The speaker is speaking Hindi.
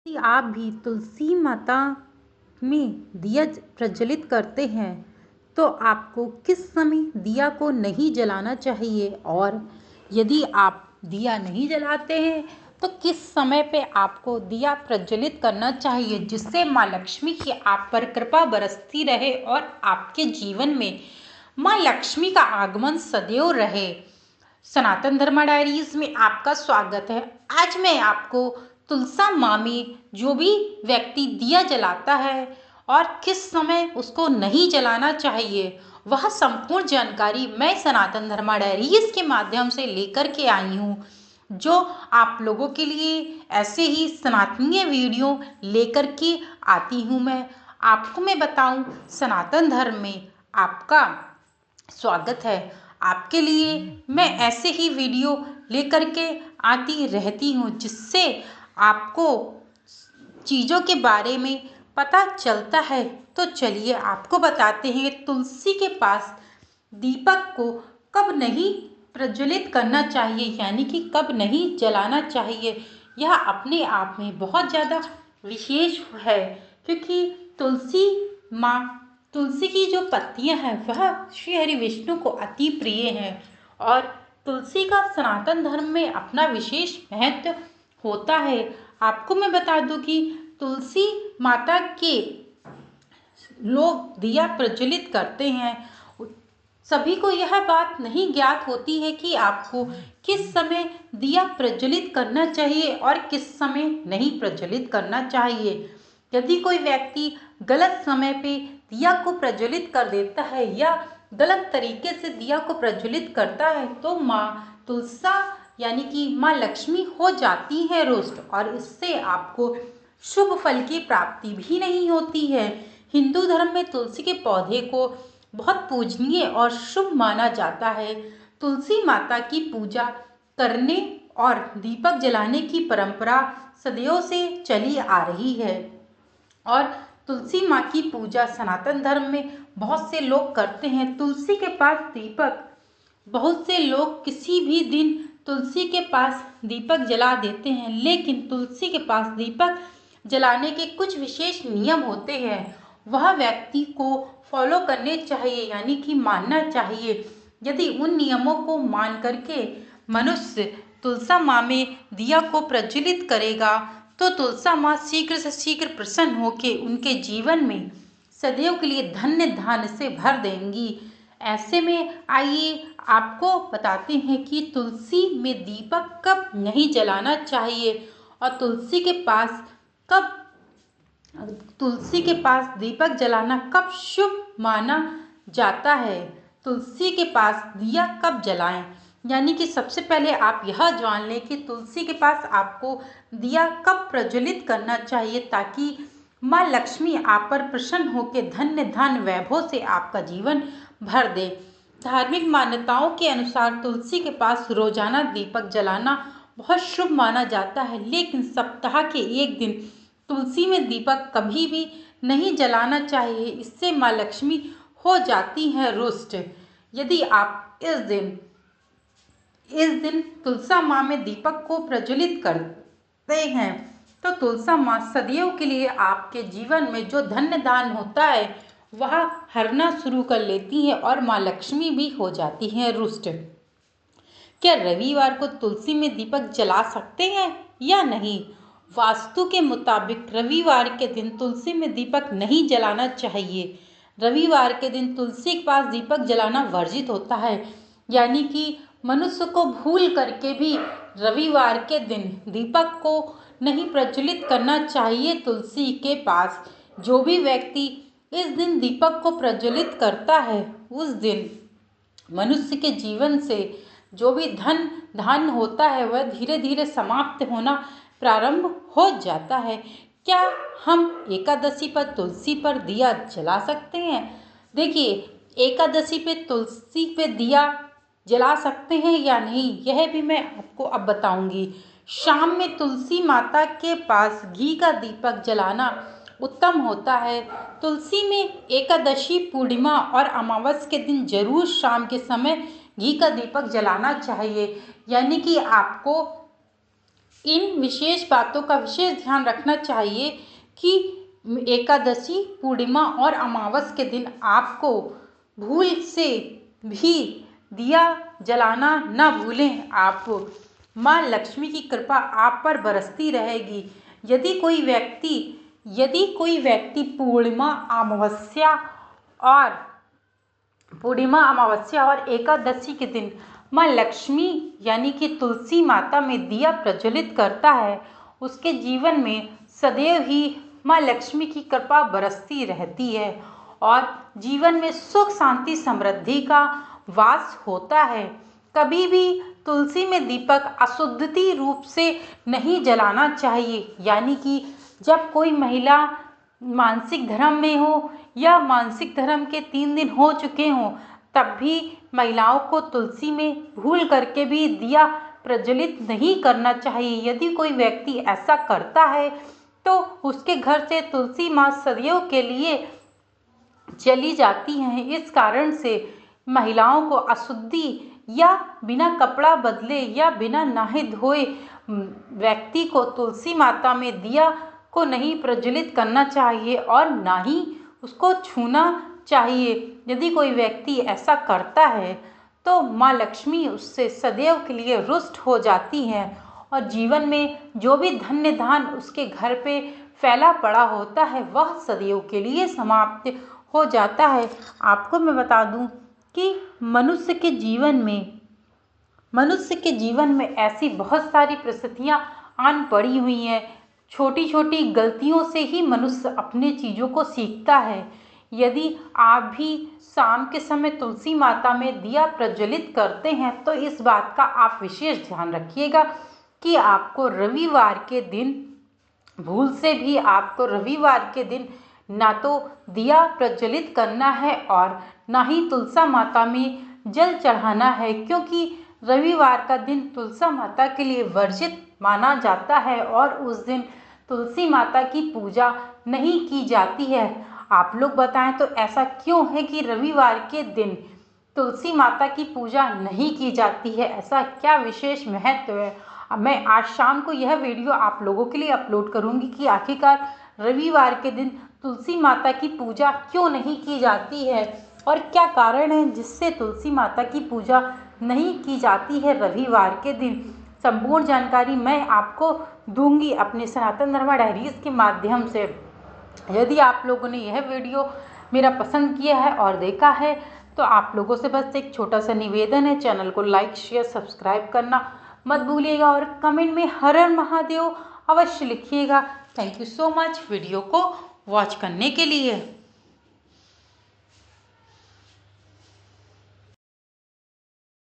यदि आप भी तुलसी माता में दिया प्रज्वलित करते हैं तो आपको किस समय दिया को नहीं जलाना चाहिए, और यदि आप दिया नहीं जलाते हैं तो किस समय पे आपको दिया प्रज्वलित करना चाहिए, जिससे माँ लक्ष्मी की आप पर कृपा बरसती रहे और आपके जीवन में माँ लक्ष्मी का आगमन सदैव रहे। सनातन धर्मा डायरीज में आपका स्वागत है। आज मैं आपको तुलसा माँ में जो भी व्यक्ति दिया जलाता है और किस समय उसको नहीं जलाना चाहिए, वह संपूर्ण जानकारी मैं सनातन धर्मा डायरीज के माध्यम से लेकर के आई हूँ, जो आप लोगों के लिए ऐसे ही सनातनीय वीडियो लेकर के आती हूँ। मैं बताऊँ, सनातन धर्म में आपका स्वागत है। आपके लिए मैं ऐसे ही वीडियो लेकर के आती रहती हूँ, जिससे आपको चीज़ों के बारे में पता चलता है। तो चलिए आपको बताते हैं तुलसी के पास दीपक को कब नहीं प्रज्वलित करना चाहिए, यानी कि कब नहीं जलाना चाहिए। यह अपने आप में बहुत ज़्यादा विशेष है, क्योंकि तुलसी की जो पत्तियां हैं वह श्री हरि विष्णु को अति प्रिय हैं, और तुलसी का सनातन धर्म में अपना विशेष महत्व होता है। आपको मैं बता दूं कि तुलसी माता के लोग दिया प्रज्वलित करते हैं। सभी को यह बात नहीं ज्ञात होती है कि आपको किस समय दिया प्रज्वलित करना चाहिए और किस समय नहीं प्रज्वलित करना चाहिए। यदि कोई व्यक्ति गलत समय पे दिया को प्रज्वलित कर देता है या गलत तरीके से दिया को प्रज्वलित करता है तो माँ तुलसा यानी कि माँ लक्ष्मी हो जाती है रुष्ट, और इससे आपको शुभ फल की प्राप्ति भी नहीं होती है। हिंदू धर्म में तुलसी के पौधे को बहुत पूजनीय और शुभ माना जाता है। तुलसी माता की पूजा करने और दीपक जलाने की परंपरा सदियों से चली आ रही है, और तुलसी माँ की पूजा सनातन धर्म में बहुत से लोग करते हैं। तुलसी के पास दीपक, बहुत से लोग किसी भी दिन तुलसी के पास दीपक जला देते हैं, लेकिन तुलसी के पास दीपक जलाने के कुछ विशेष नियम होते हैं, वह व्यक्ति को फॉलो करने चाहिए, यानी कि मानना चाहिए। यदि उन नियमों को मान करके मनुष्य तुलसा माँ में दिया को प्रज्वलित करेगा तो तुलसा माँ शीघ्र से शीघ्र प्रसन्न होकर उनके जीवन में सदैव के लिए धन्य धान्य से भर देंगी। ऐसे में आइए आपको बताते हैं कि तुलसी में दीपक कब नहीं जलाना चाहिए और तुलसी के पास दीपक जलाना कब शुभ माना जाता है। तुलसी के पास दिया कब जलाएं, यानी कि सबसे पहले आप यह जान लें कि तुलसी के पास आपको दिया कब प्रज्वलित करना चाहिए, ताकि माँ लक्ष्मी आप पर प्रसन्न होकर धन्य धन वैभव से आपका जीवन भर दे। धार्मिक मान्यताओं के अनुसार तुलसी के पास रोजाना दीपक जलाना बहुत शुभ माना जाता है, लेकिन सप्ताह के एक दिन तुलसी में दीपक कभी भी नहीं जलाना चाहिए। इससे माँ लक्ष्मी हो जाती हैं रुष्ट। यदि आप इस दिन तुलसा माँ में दीपक को प्रज्वलित करते हैं तो तुलसा माँ सदैव के लिए आपके जीवन में जो धन्य दान होता है वह हरना शुरू कर लेती हैं और माँ लक्ष्मी भी हो जाती हैं रुष्ट। क्या रविवार को तुलसी में दीपक जला सकते हैं या नहीं? वास्तु के मुताबिक रविवार के दिन तुलसी में दीपक नहीं जलाना चाहिए। रविवार के दिन तुलसी के पास दीपक जलाना वर्जित होता है, यानी कि मनुष्य को भूल करके भी रविवार के दिन दीपक को नहीं प्रज्वलित करना चाहिए। तुलसी के पास जो भी व्यक्ति इस दिन दीपक को प्रज्वलित करता है उस दिन मनुष्य के जीवन से जो भी धन धान्य होता है वह धीरे धीरे समाप्त होना प्रारंभ हो जाता है। क्या हम एकादशी पर तुलसी पर दिया जला सकते हैं? देखिए, एकादशी पे तुलसी पे दिया जला सकते हैं या नहीं, यह भी मैं आपको अब बताऊंगी। शाम में तुलसी माता के पास घी का दीपक जलाना उत्तम होता है। तुलसी में एकादशी, पूर्णिमा और अमावस के दिन जरूर शाम के समय घी का दीपक जलाना चाहिए, यानी कि आपको इन विशेष बातों का विशेष ध्यान रखना चाहिए कि एकादशी, पूर्णिमा और अमावस के दिन आपको भूल से भी दिया जलाना न भूलें। आप माँ लक्ष्मी की कृपा आप पर बरसती रहेगी। यदि कोई व्यक्ति पूर्णिमा, अमावस्या और एकादशी के दिन माँ लक्ष्मी यानी कि तुलसी माता में दिया प्रज्वलित करता है, उसके जीवन में सदैव ही माँ लक्ष्मी की कृपा बरसती रहती है और जीवन में सुख, शांति, समृद्धि का वास होता है। कभी भी तुलसी में दीपक अशुद्धि रूप से नहीं जलाना चाहिए, यानी कि जब कोई महिला मासिक धर्म में हो या मासिक धर्म के 3 दिन हो चुके हों, तब भी महिलाओं को तुलसी में भूल करके भी दिया प्रज्वलित नहीं करना चाहिए। यदि कोई व्यक्ति ऐसा करता है तो उसके घर से तुलसी माँ सदियों के लिए चली जाती हैं। इस कारण से महिलाओं को अशुद्धि या बिना कपड़ा बदले या बिना नहाए धोए व्यक्ति को तुलसी माता में दिया को नहीं प्रज्वलित करना चाहिए और ना ही उसको छूना चाहिए। यदि कोई व्यक्ति ऐसा करता है तो माँ लक्ष्मी उससे सदैव के लिए रुष्ट हो जाती हैं और जीवन में जो भी धन्य धान उसके घर पे फैला पड़ा होता है वह सदैव के लिए समाप्त हो जाता है। आपको मैं बता दूं कि मनुष्य के जीवन में ऐसी बहुत सारी परिस्थितियां आन पड़ी हुई हैं। छोटी छोटी गलतियों से ही मनुष्य अपने चीज़ों को सीखता है। यदि आप भी शाम के समय तुलसी माता में दिया प्रज्वलित करते हैं तो इस बात का आप विशेष ध्यान रखिएगा कि आपको रविवार के दिन भूल से भी आपको रविवार के दिन ना तो दिया प्रज्वलित करना है और ना ही तुलसी माता में जल चढ़ाना है, क्योंकि रविवार का दिन तुलसी माता के लिए वर्जित माना जाता है और उस दिन तुलसी माता की पूजा नहीं की जाती है। आप लोग बताएं तो ऐसा क्यों है कि रविवार के दिन तुलसी माता की पूजा नहीं की जाती है? ऐसा क्या विशेष महत्व है? मैं आज शाम को यह वीडियो आप लोगों के लिए अपलोड करूंगी कि आखिरकार रविवार के दिन तुलसी माता की पूजा क्यों नहीं की जाती है और क्या कारण है जिससे तुलसी माता की पूजा नहीं की जाती है रविवार के दिन। संपूर्ण जानकारी मैं आपको दूंगी अपने सनातन धर्म डायरीज के माध्यम से। यदि आप लोगों ने यह वीडियो मेरा पसंद किया है और देखा है तो आप लोगों से बस एक छोटा सा निवेदन है, चैनल को लाइक, शेयर, सब्सक्राइब करना मत भूलिएगा और कमेंट में हर हर महादेव अवश्य लिखिएगा। Thank you so much video को वॉच करने के लिए।